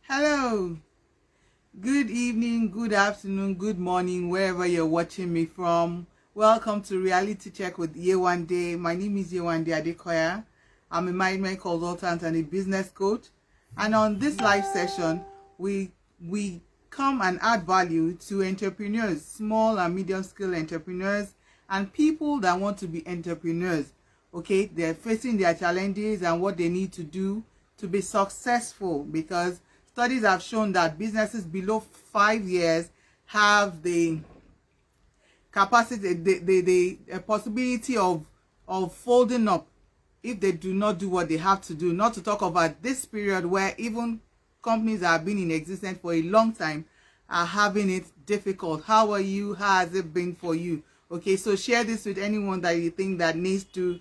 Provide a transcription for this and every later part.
Hello, good evening, good afternoon, good morning, wherever you're watching me from. Welcome to Reality Check with YEWANDE. My name is YEWANDE ADEKOYA. I'm a management consultant and a business coach. And on this live session, we come and add value to entrepreneurs, small and medium scale entrepreneurs, and people that want to be entrepreneurs. Okay, they're facing their challenges and what they need to do to be successful, because studies have shown that businesses below 5 years have the capacity, the possibility of folding up if they do not do what they have to do. Not to talk about this period where even companies that have been in existence for a long time are having it difficult. How are you? How has it been for you? Okay, so share this with anyone that you think that needs to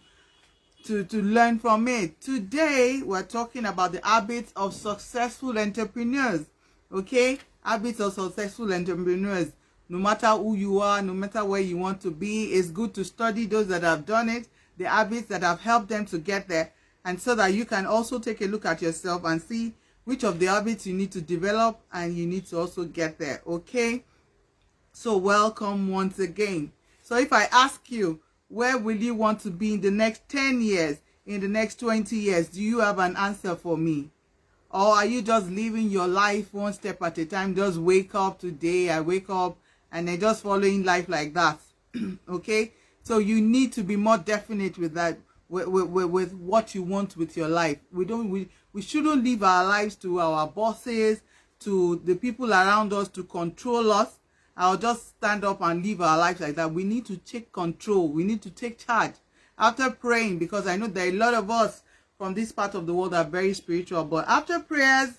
learn from it. Today we're talking about the habits of successful entrepreneurs. Okay, habits of successful entrepreneurs. No matter who you are, no matter where you want to be, it's good to study those that have done it, the habits that have helped them to get there, and so that you can also take a look at yourself and see which of the habits you need to develop and you need to also get there. Okay, so welcome once again. So if I ask you, where will you want to be in the next 10 years, in the next 20 years? Do you have an answer for me? Or are you just living your life one step at a time? Just wake up today, I wake up, and then just following life like that. Okay? So you need to be more definite with that, with what you want with your life. We shouldn't live our lives to our bosses, to the people around us to control us. I'll just stand up and live our lives like that. We need to take control. We need to take charge. After praying, because I know that a lot of us from this part of the world are very spiritual, but after prayers,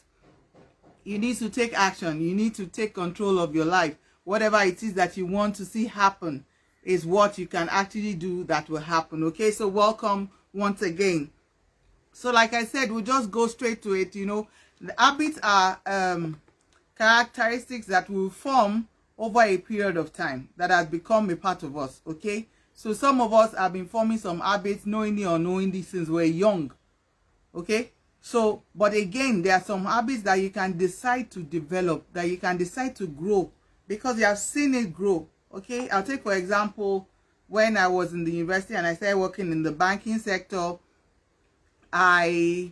you need to take action. You need to take control of your life. Whatever it is that you want to see happen is what you can actually do that will happen. Okay, so welcome once again. So like I said, we'll just go straight to it. You know, the habits are characteristics that will form over a period of time that has become a part of us. Okay, so some of us have been forming some habits knowingly or unknowingly since we're young. Okay, so but again, there are some habits that you can decide to develop, that you can decide to grow because you have seen it grow. Okay, I'll take for example, when I was in the university and I started working in the banking sector, I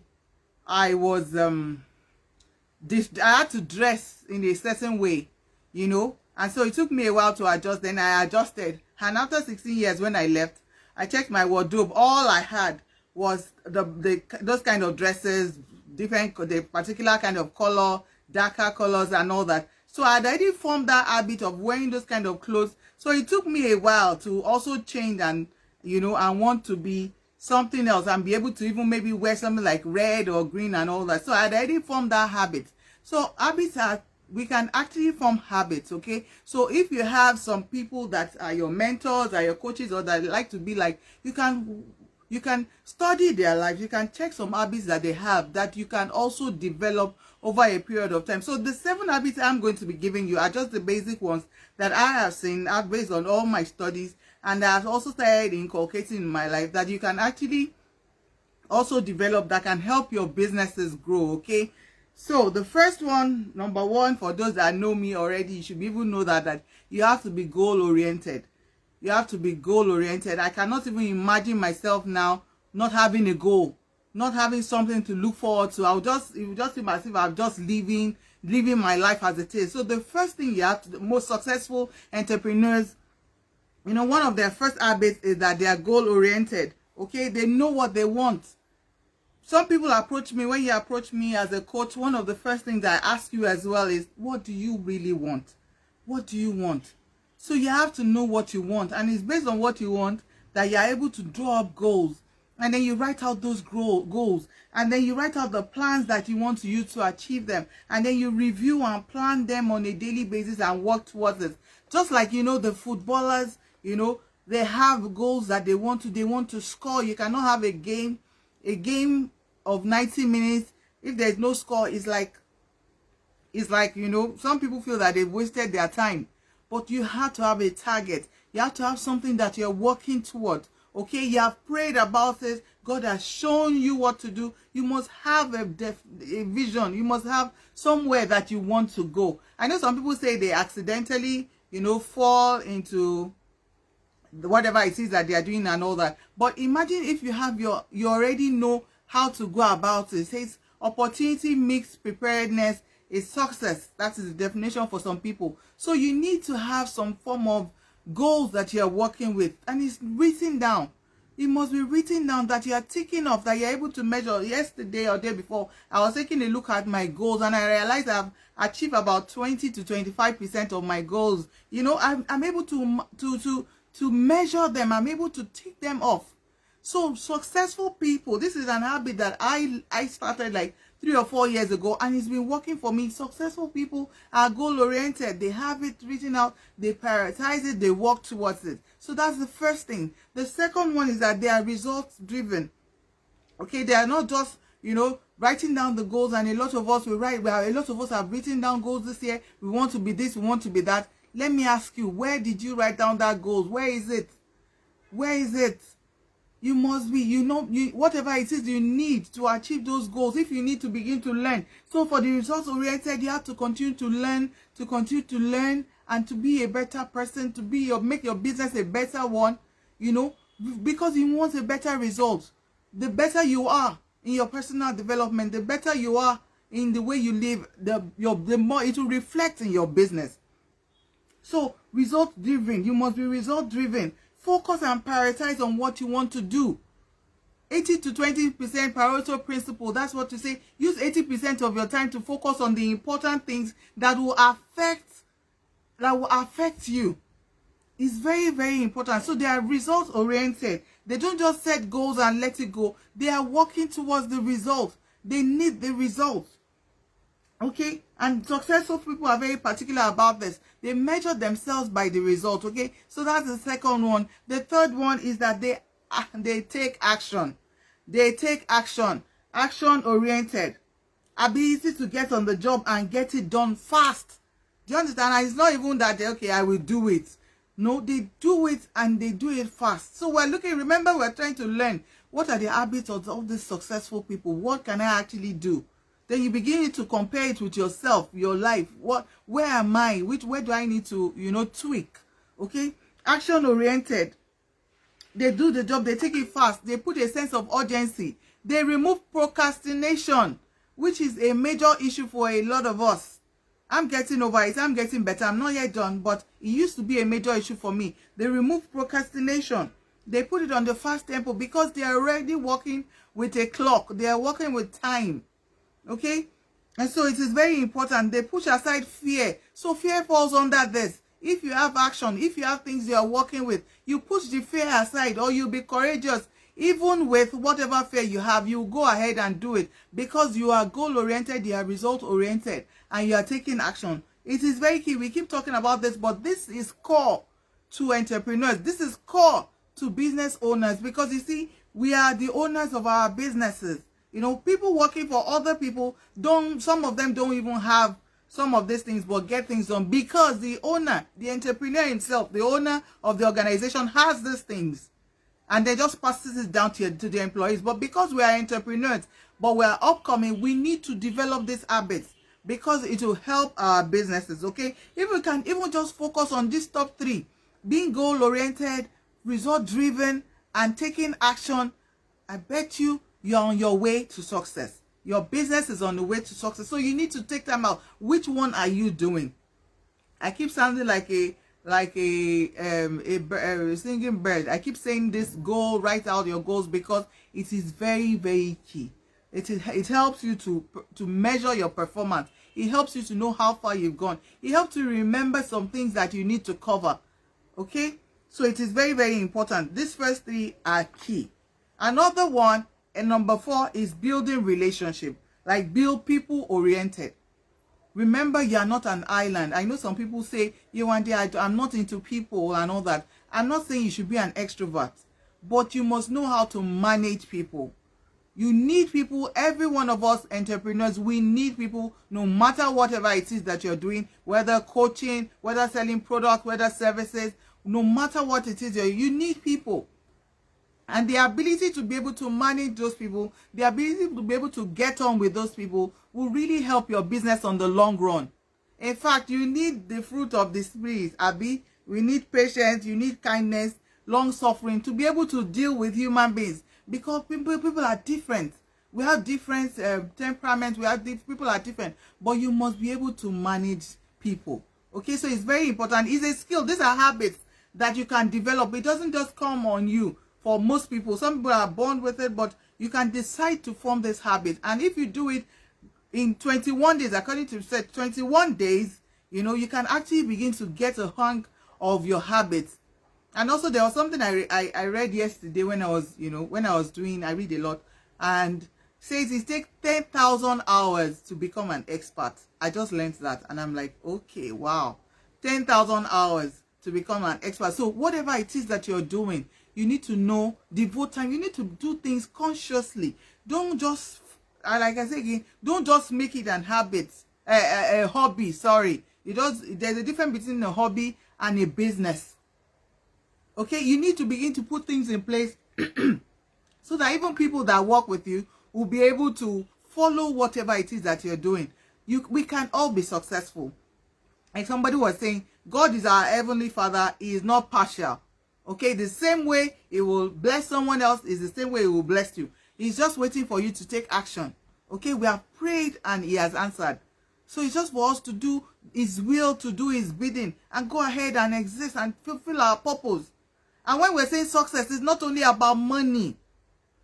was I had to dress in a certain way, you know. And so it took me a while to adjust. Then I adjusted. And after 16 years, when I left, I checked my wardrobe. All I had was those kind of dresses, the particular kind of color, darker colors and all that. So I had already formed that habit of wearing those kind of clothes. So it took me a while to also change and, you know, and want to be something else and be able to even maybe wear something like red or green and all that. So I had already formed that habit. So habits are, we can actually form habits. Okay, so if you have some people that are your mentors, are your coaches, or that like to be like, you can study their lives. You can check some habits that they have that you can also develop over a period of time. So the 7 habits I'm going to be giving you are just the basic ones that I have seen based on all my studies, and I've also started inculcating in my life that you can actually also develop that can help your businesses grow. Okay, so the first one, number 1, for those that know me already, you should even know that you have to be goal oriented. You have to be goal oriented. I cannot even imagine myself now not having a goal, not having something to look forward to. It will just seem as if I'm just living my life as it is. So the first thing you have to, the most successful entrepreneurs, you know, one of their first habits is that they are goal oriented. Okay, they know what they want. Some people approach me, when you approach me as a coach, one of the first things I ask you as well is, what do you really want? What do you want? So you have to know what you want, and it's based on what you want that you're able to draw up goals, and then you write out those goals, and then you write out the plans that you want to use to achieve them, and then you review and plan them on a daily basis and work towards it. Just like, you know, the footballers, you know, they have goals that they want to score. You cannot have a game of 90 minutes if there's no score. It's like, you know, some people feel that they've wasted their time, but you have to have a target. You have to have something that you're working toward. Okay, you have prayed about it. God has shown you what to do. You must have a vision. You must have somewhere that you want to go. I know some people say they accidentally, fall into whatever it is that they are doing and all that. But imagine if you have you already know how to go about it. It says opportunity mixed preparedness is success. That is the definition for some people. So you need to have some form of goals that you are working with, and it's written down. It must be written down that you are ticking off, that you're able to measure. Yesterday or day before, I was taking a look at my goals, and I realized I've achieved about 20 to 25% of my goals. I'm able to measure them. I'm able to tick them off. So successful people, this is an habit that I started like 3 or 4 years ago, and it's been working for me. Successful people are goal oriented. They have it written out, they prioritize it, they work towards it. So that's the first thing. The second one is that they are results driven. Okay, they are not just writing down the goals, and a lot of us will write. Well, a lot of us have written down goals this year. We want to be this, we want to be that. Let me ask you, where did you write down that goals? Where is it? Where is it? You must be, whatever it is you need to achieve those goals. If you need to begin to learn. So for the results oriented, you have to continue to learn, and to be a better person, to make your business a better one, because you want a better result. The better you are in your personal development, the better you are in the way you live, the more it will reflect in your business. So result driven, you must be result driven. Focus and prioritize on what you want to do. 80 to 20% Pareto principle. That's what to say. Use 80% of your time to focus on the important things that will affect you. It's very, very important. So they are results oriented. They don't just set goals and let it go. They are working towards the result. They need the result. Okay, and successful people are very particular about this. They measure themselves by the result. Okay, so that's the second one. The third one is that they take action. They take action. Action oriented. Ability to get on the job and get it done fast. Do you understand? And it's not even that okay, I will do it. No, they do it, and they do it fast. So remember, we're trying to learn what are the habits of all these successful people. What can I actually do? Then you begin to compare it with yourself, your life. Where am I? Where do I need to, tweak? Okay? Action oriented. They do the job, they take it fast, they put a sense of urgency. They remove procrastination, which is a major issue for a lot of us. I'm getting over it, I'm getting better, I'm not yet done, but it used to be a major issue for me. They remove procrastination. They put it on the fast tempo because they are already working with a clock. They are working with time. Okay, and so it is very important. They push aside fear. So fear falls under this. If you have action, if you have things you are working with, you push the fear aside, or you'll be courageous. Even with whatever fear you have, you go ahead and do it because you are goal oriented, you are result oriented, and you are taking action. It is very key. We keep talking about this, but this is core to entrepreneurs. This is core to business owners, because you see, we are the owners of our businesses. People working for other people, some of them don't even have some of these things, but get things done because the owner, the entrepreneur himself, the owner of the organization has these things, and they just passes it down to the employees. But because we are entrepreneurs, but we are upcoming, we need to develop these habits because it will help our businesses. Okay, if we can even just focus on these top 3, being goal oriented, result driven, and taking action, I bet you're on your way to success. Your business is on the way to success. So you need to take time out. Which one are you doing? I keep sounding like a singing bird. I keep saying this goal, write out your goals, because it is very, very key. It helps you to measure your performance. It helps you to know how far you've gone. It helps you remember some things that you need to cover. Okay? So it is very, very important. These first 3 are key. Another one, and number 4, is building relationship. Like build people oriented. Remember, you are not an island. I know some people say, YEWANDE, I'm not into people and all that. I'm not saying you should be an extrovert, but you must know how to manage people. You need people. Every one of us entrepreneurs, we need people, no matter whatever it is that you're doing, whether coaching, whether selling products, whether services, no matter what it is, you need people. And the ability to be able to manage those people, the ability to be able to get on with those people will really help your business on the long run. In fact, you need the fruit of the spirit, Abby. We need patience, you need kindness, long suffering to be able to deal with human beings, because people are different. We have different temperaments, people are different, but you must be able to manage people. Okay, so it's very important. It's a skill. These are habits that you can develop. It doesn't just come on you. For most people, some people are born with it, but you can decide to form this habit. And if you do it in 21 days, according to said 21 days, you know, you can actually begin to get a hang of your habits. And also, there was something I read yesterday when I was, you know, I read a lot, and says it takes 10,000 hours to become an expert. I just learned that, and I'm like, okay, wow, 10,000 hours to become an expert. So whatever it is that you're doing, you need to know, devote time. You need to do things consciously. Don't just, like I say again, don't just make it an habit, a hobby. Sorry, there's a difference between a hobby and a business. Okay, you need to begin to put things in place so that even people that work with you will be able to follow whatever it is that you're doing. We can all be successful. Like somebody was saying, God is our heavenly Father. He is not partial. Okay, the same way He will bless someone else is the same way He will bless you. He's just waiting for you to take action. Okay, we have prayed and He has answered. So it's just for us to do His will, to do His bidding, and go ahead and exist and fulfill our purpose. And when we're saying success, it's not only about money.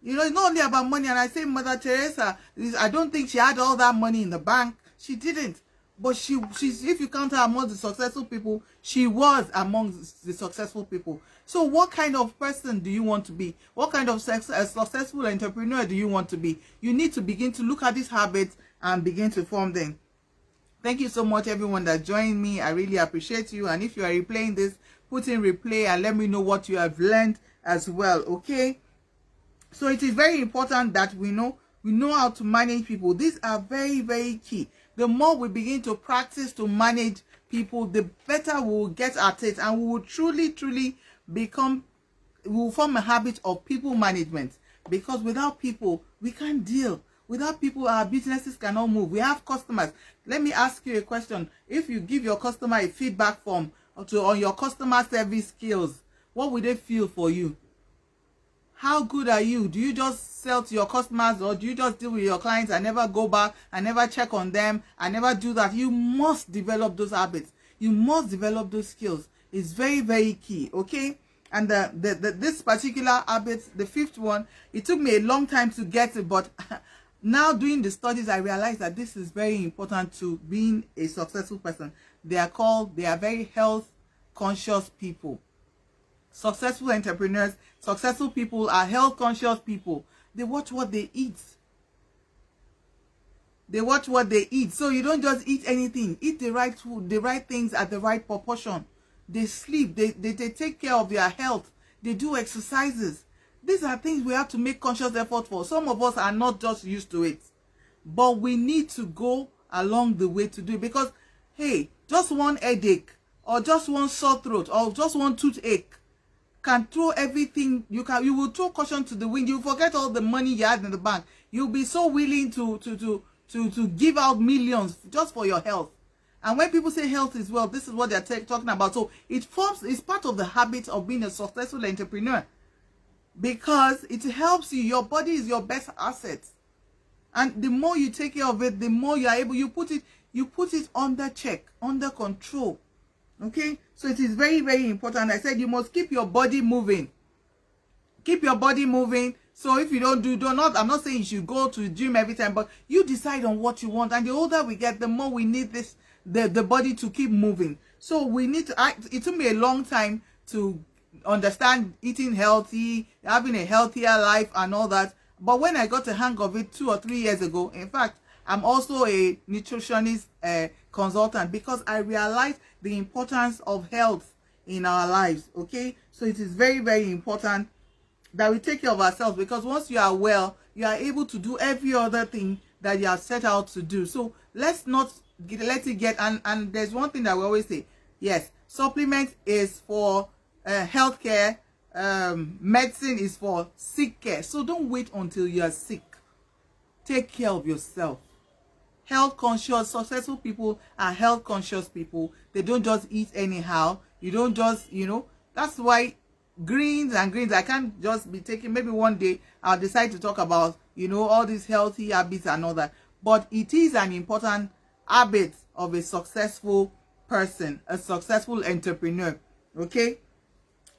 You know, it's not only about money. And I say Mother Teresa, I don't think she had all that money in the bank. She didn't. But she's, if you count her among the successful people, she was among the successful people. So what kind of person do you want to be? What kind of successful entrepreneur do you want to be? You need to begin to look at these habits and begin to form them. Thank you so much, everyone that joined me. I really appreciate you. And if you are replaying this, put in replay and let me know what you have learned as well. Okay? So it is very important that we know how to manage people. These are very, very key. The more we begin to practice to manage people, the better we will get at it, and we will truly form a habit of people management. Because without people, we can't deal. Without people, our businesses cannot move. We have customers. Let me ask you a question. If you give your customer a feedback form on your customer service skills, what would they feel for you? How good are you? Do you just sell to your customers, or do you just deal with your clients and never go back and never check on them and never do that? You must develop those habits. You must develop those skills. It's very, very key. Okay? And this particular habit, the fifth one, it took me a long time to get it, but now doing the studies, I realized that this is very important to being a successful person. They are very health conscious people. Successful entrepreneurs, successful people are health conscious people. They watch what they eat. They watch what they eat. So you don't just eat anything. Eat the right food, the right things at the right proportion. They sleep. They take care of their health. They do exercises. These are things we have to make conscious effort for. Some of us are not just used to it, but we need to go along the way to do it. Because, hey, just one headache, or just one sore throat, or just one toothache can throw everything. You will throw caution to the wind. You forget all the money you had in the bank. You'll be so willing to give out millions just for your health. And when people say health is wealth, this is what they're talking about. So it's part of the habit of being a successful entrepreneur, because it helps you. Your body is your best asset, and the more you take care of it, the more you are able. You put it under check, under control. Okay, so it is very, very important. I said you must keep your body moving. Keep your body moving. So if you don't, I'm not saying you should go to the gym every time, but you decide on what you want. And the older we get, the more we need the body to keep moving. So we need to it took me a long time to understand eating healthy, having a healthier life and all that. But when I got the hang of it 2 or 3 years ago, in fact, I'm also a nutritionist consultant, because I realized the importance of health in our lives. Okay, so it is very, very important that we take care of ourselves, because once you are well, you are able to do every other thing that you have set out to do. So let's not let it get, and there's one thing that we always say, yes, supplement is for healthcare, medicine is for sick care. So don't wait until you are sick. Take care of yourself. Health conscious, successful people are health conscious people. They don't just eat anyhow. You don't just, that's why greens and greens, I can't just be taking, maybe one day I'll decide to talk about, all these healthy habits and all that. But it is an important habit of a successful person, a successful entrepreneur. Okay?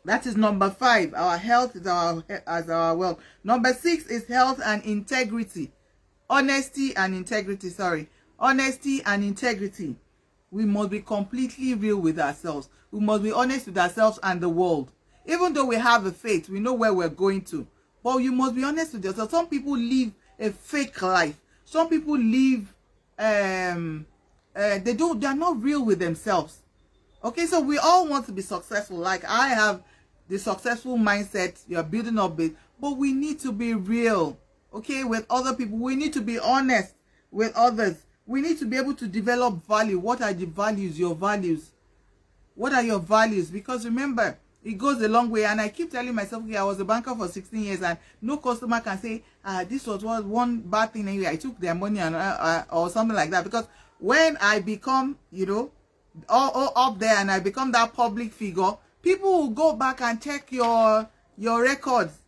That is number 5. Our health is our wealth. Number 6 is health and integrity. Honesty and integrity, Honesty and integrity. We must be completely real with ourselves. We must be honest with ourselves and the world. Even though we have a faith, we know where we're going to. But you must be honest with yourself. Some people live a fake life. Some people live, they're not real with themselves. Okay, so we all want to be successful. Like I have the successful mindset, you're building up it, but we need to be real, okay, with other people. We need to be honest with others. We need to be able to develop value. What are the values? Your values. What are your values? Because remember, it goes a long way. And I keep telling myself, okay, I was a banker for 16 years and no customer can say, this was one bad thing anyway. I took their money and or something like that. Because when I become, all up there and I become that public figure, people will go back and check your records.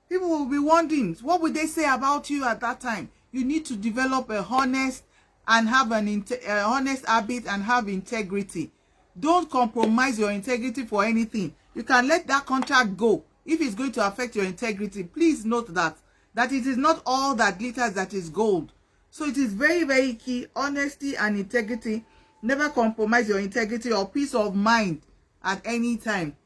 People will be wondering, what would they say about you at that time? You need to develop a honest and have an honest habit and have integrity. Don't compromise your integrity for anything. You can let that contract go if it's going to affect your integrity. Please note that it is not all that glitters that is gold. So it is very, very key. Honesty and integrity. Never compromise your integrity or peace of mind at any time.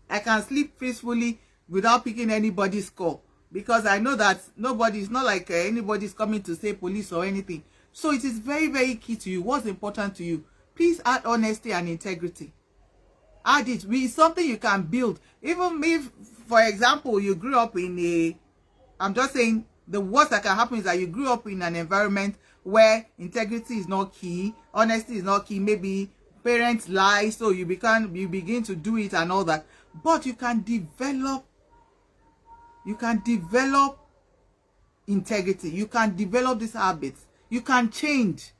I can sleep peacefully without picking anybody's call because I know that it's not like anybody's coming to say police or anything. So it is very, very key to you. What's important to you? Please add honesty and integrity. Add it. It's something you can build. Even if, for example, you grew up in I'm just saying, the worst that can happen is that you grew up in an environment where integrity is not key, honesty is not key, maybe parents lie, so you begin to do it and all that. But you can develop integrity. You can develop these habits. You can change.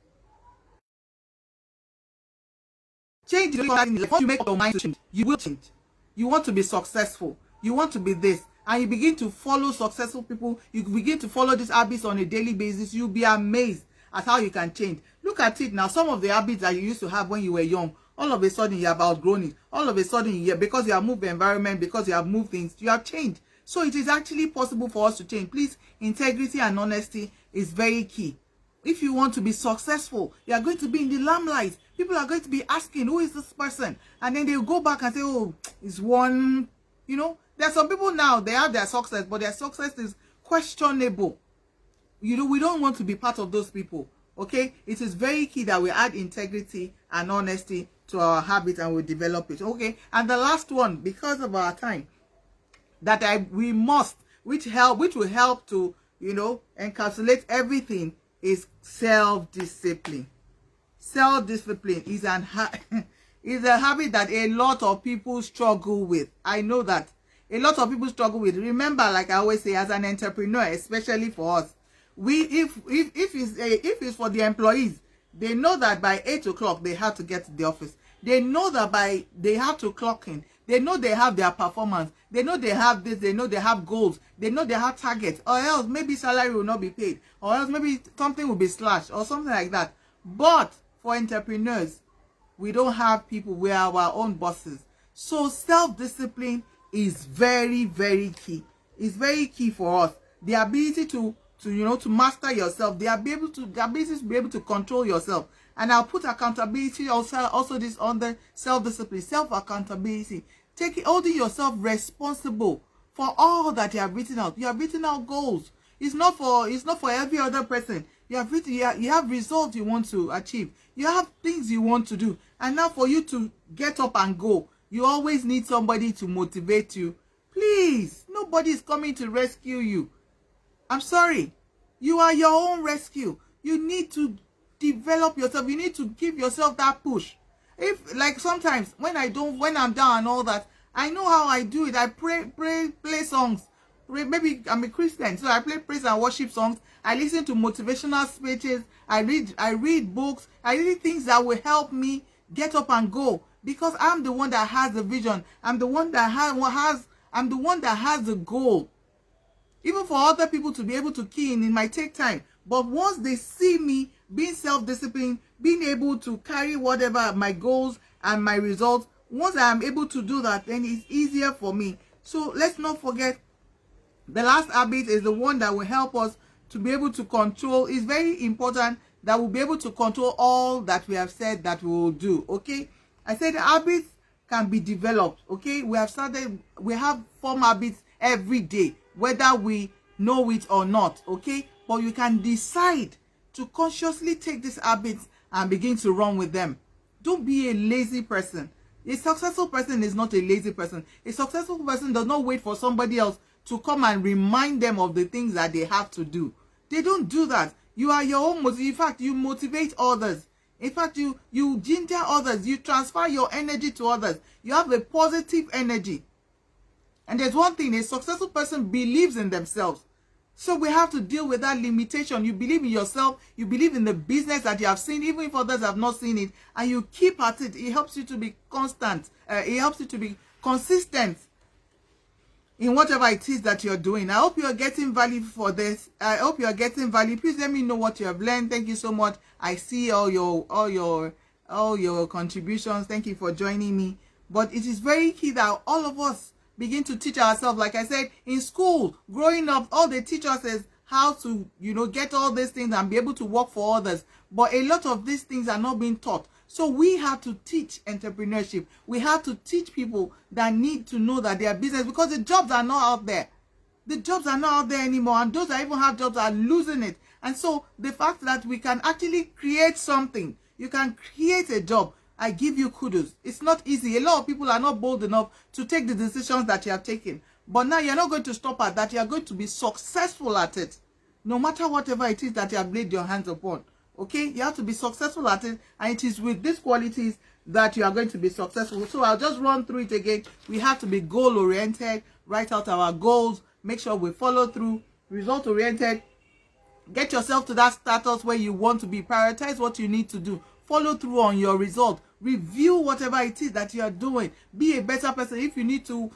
Change. Once you make your mind to change, you will change. You want to be successful. You want to be this. And you begin to follow successful people. You begin to follow these habits on a daily basis. You'll be amazed at how you can change. Look at it now. Some of the habits that you used to have when you were young, all of a sudden you have outgrown it. All of a sudden, because you have moved the environment, because you have moved things, you have changed. So it is actually possible for us to change. Please, integrity and honesty is very key. If you want to be successful, you are going to be in the limelight. People are going to be asking, who is this person? And then they'll go back and say, oh, it's one, There are some people now, they have their success, but their success is questionable. We don't want to be part of those people, okay? It is very key that we add integrity and honesty to our habit and we develop it, okay? And the last one, because of our time, which will help to, encapsulate everything, is self-discipline. Self-discipline is is a habit that a lot of people struggle with. I know that a lot of people struggle with. Remember, like I always say, as an entrepreneur, especially for us, if it's for the employees, they know that by 8 o'clock they have to get to the office. They know that they have to clock in. They know they have their performance. They know they have this. They know they have goals. They know they have targets. Or else maybe salary will not be paid. Or else maybe something will be slashed or something like that. But for entrepreneurs, we don't have people. We are our own bosses. So self-discipline is very, very key. It's very key for us. The ability to master yourself. The ability to be able to control yourself. And I'll put accountability also this under self-discipline, self-accountability. Holding yourself responsible for all that you have written out. You have written out goals. It's not for every other person. You have results you want to achieve. You have things you want to do. And now for you to get up and go, you always need somebody to motivate you. Please, nobody is coming to rescue you. I'm sorry. You are your own rescue. You need to develop yourself. You need to give yourself that push. If, like, sometimes when I'm down and all that, I know how I do it. I pray, play songs. Maybe I'm a Christian, so I play praise and worship songs. I listen to motivational speeches. I read books. I read things that will help me get up and go, because I'm the one that has the vision. I'm the one that I'm the one that has the goal. Even for other people to be able to key in, it might take time. But once they see me being self-disciplined, being able to carry whatever my goals and my results, once I am able to do that, then it's easier for me. So let's not forget, the last habit is the one that will help us to be able to control. It's very important that we'll be able to control all that we have said that we will do. Okay, I said habits can be developed. Okay, we have form habits every day, whether we know it or not. Okay, but you can decide to consciously take these habits and begin to run with them. Don't be a lazy person. A successful person is not a lazy person. A successful person does not wait for somebody else to come and remind them of the things that they have to do. They don't do that. You are your own motivation. In fact, you motivate others. In fact, you ginger others. You transfer your energy to others. You have a positive energy. And there's one thing, a successful person believes in themselves. So we have to deal with that limitation. You believe in yourself. You believe in the business that you have seen, even if others have not seen it. And you keep at it. It helps you to be constant. It helps you to be consistent in whatever it is that you're doing. I hope you're getting value for this. I hope you're getting value. Please let me know what you have learned. Thank you so much. I see all your contributions. Thank you for joining me. But it is very key that all of us begin to teach ourselves. Like I said, in school, growing up, all they teach us is how to, get all these things and be able to work for others. But a lot of these things are not being taught. So we have to teach entrepreneurship. We have to teach people that need to know that they are business, because the jobs are not out there. The jobs are not out there anymore. And those that even have jobs are losing it. And so the fact that we can actually create something, you can create a job, I give you kudos. It's not easy. A lot of people are not bold enough to take the decisions that you have taken. But now you're not going to stop at that. You're going to be successful at it, no matter whatever it is that you have laid your hands upon. Okay, you have to be successful at it, and it is with these qualities that you are going to be successful. So I'll just run through it again. We have to be goal oriented, write out our goals, make sure we follow through. Result oriented, get yourself to that status where you want to be. Prioritize what you need to do, follow through on your result, review whatever it is that you are doing, be a better person. If you need to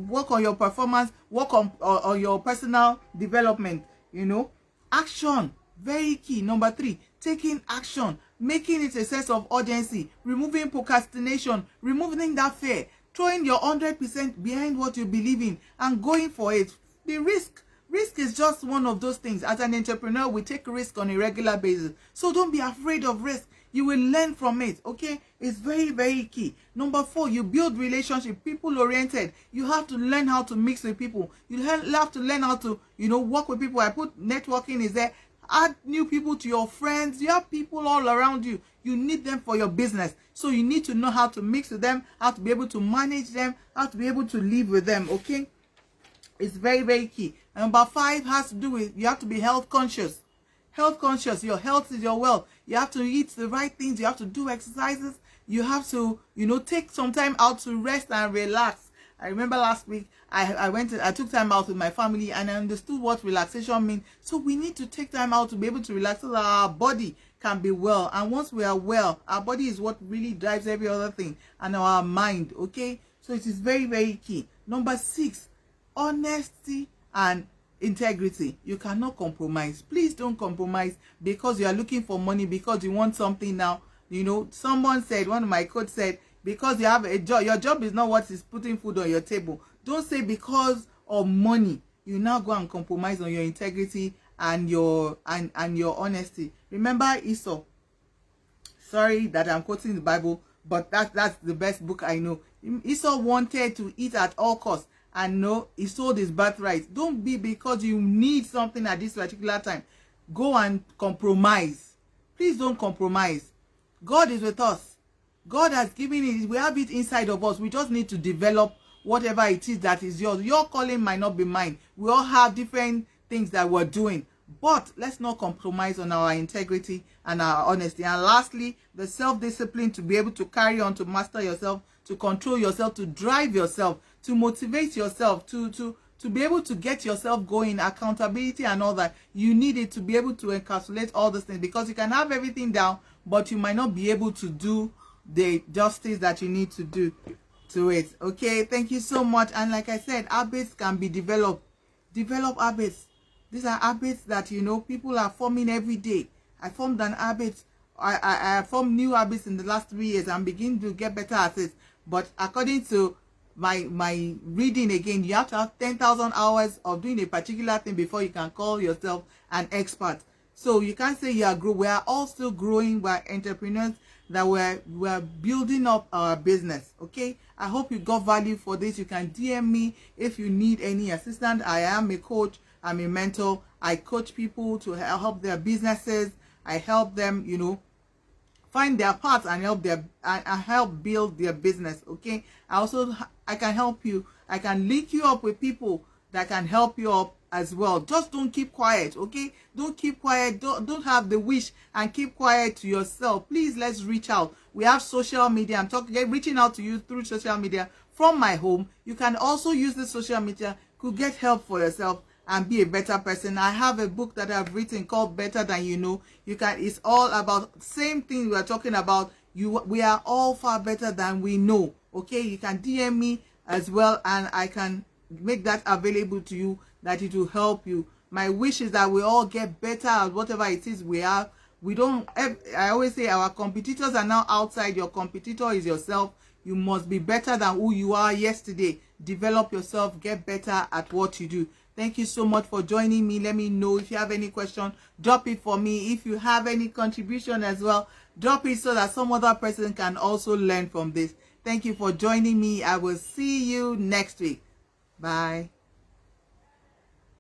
work on your performance, work on your personal development. Action, very key. Number 3, taking action, making it a sense of urgency, removing procrastination, removing that fear, throwing your 100% behind what you believe in and going for it. The risk is just one of those things. As an entrepreneur, we take risk on a regular basis. So don't be afraid of risk. You will learn from it. Okay, it's very, very key. Number 4, you build relationship, people oriented. You have to learn how to mix with people. You have to learn how to work with people. I put networking is there. Add new people to your friends. You have people all around you. You need them for your business. So you need to know how to mix with them, how to be able to manage them, how to be able to live with them. Okay, it's very, very key. And number 5 has to do with, you have to be health conscious. Health conscious. Your health is your wealth. You have to eat the right things. You have to do exercises. You have to take some time out to rest and relax. I remember last week I took time out with my family, and I understood what relaxation means. So we need to take time out to be able to relax so that our body can be well. And once we are well, our body is what really drives every other thing, and our mind. Okay, so it is very, very key. Number 6, honesty and integrity. You cannot compromise. Please don't compromise because you are looking for money, because you want something now. Someone said, one of my coaches said, because you have a job, your job is not what is putting food on your table. Don't say because of money you now go and compromise on your integrity and your honesty. Remember Esau. Sorry that I'm quoting the Bible, but that's the best book I know. Esau wanted to eat at all costs, and no, he sold his birthright. Don't be because you need something at this particular time, go and compromise. Please don't compromise. God is with us. God has given it. We have it inside of us. We just need to develop whatever it is that is yours. Your calling might not be mine. We all have different things that we're doing, but let's not compromise on our integrity and our honesty. And lastly, the self-discipline to be able to carry on, to master yourself, to control yourself, to drive yourself, to motivate yourself, to be able to get yourself going, accountability and all that. You need it to be able to encapsulate all those things, because you can have everything down, but you might not be able to do the justice that you need to do to it. Okay, thank you so much. And like I said, habits can be developed. Develop habits. These are habits that, you know, people are forming every day. I formed an habit. I formed new habits in the last 3 years. I'm beginning to get better at it. But according to my reading again, you have to have 10,000 hours of doing a particular thing before you can call yourself an expert. So you can't say you are growing. We are all still growing. We're entrepreneurs that we're building up our business. Okay, I hope you got value for this. You can DM me if you need any assistance. I am a coach. I'm a mentor. I coach people to help their businesses. I help them, you know, find their path and help build their business. Okay, I can help you. I can link you up with people that can help you up as well. Just don't keep quiet. Okay, don't keep quiet. Don't have the wish and keep quiet to yourself. Please, let's reach out. We have social media. I'm reaching out to you through social media from my home. You can also use the social media to get help for yourself and be a better person. I have a book that I've written called Better Than You Know. It's all about same thing we are talking about. We are all far better than we know. Okay, you can DM me as well, and I can make that available to you, that it will help you. My wish is that we all get better at whatever it is we are. I always say our competitors are now outside. Your competitor is yourself. You must be better than who you are yesterday. Develop yourself, get better at what you do. Thank you so much for joining me. Let me know if you have any question. Drop it for me. If you have any contribution as well, drop it so that some other person can also learn from this. Thank you for joining me. I will see you next week. Bye.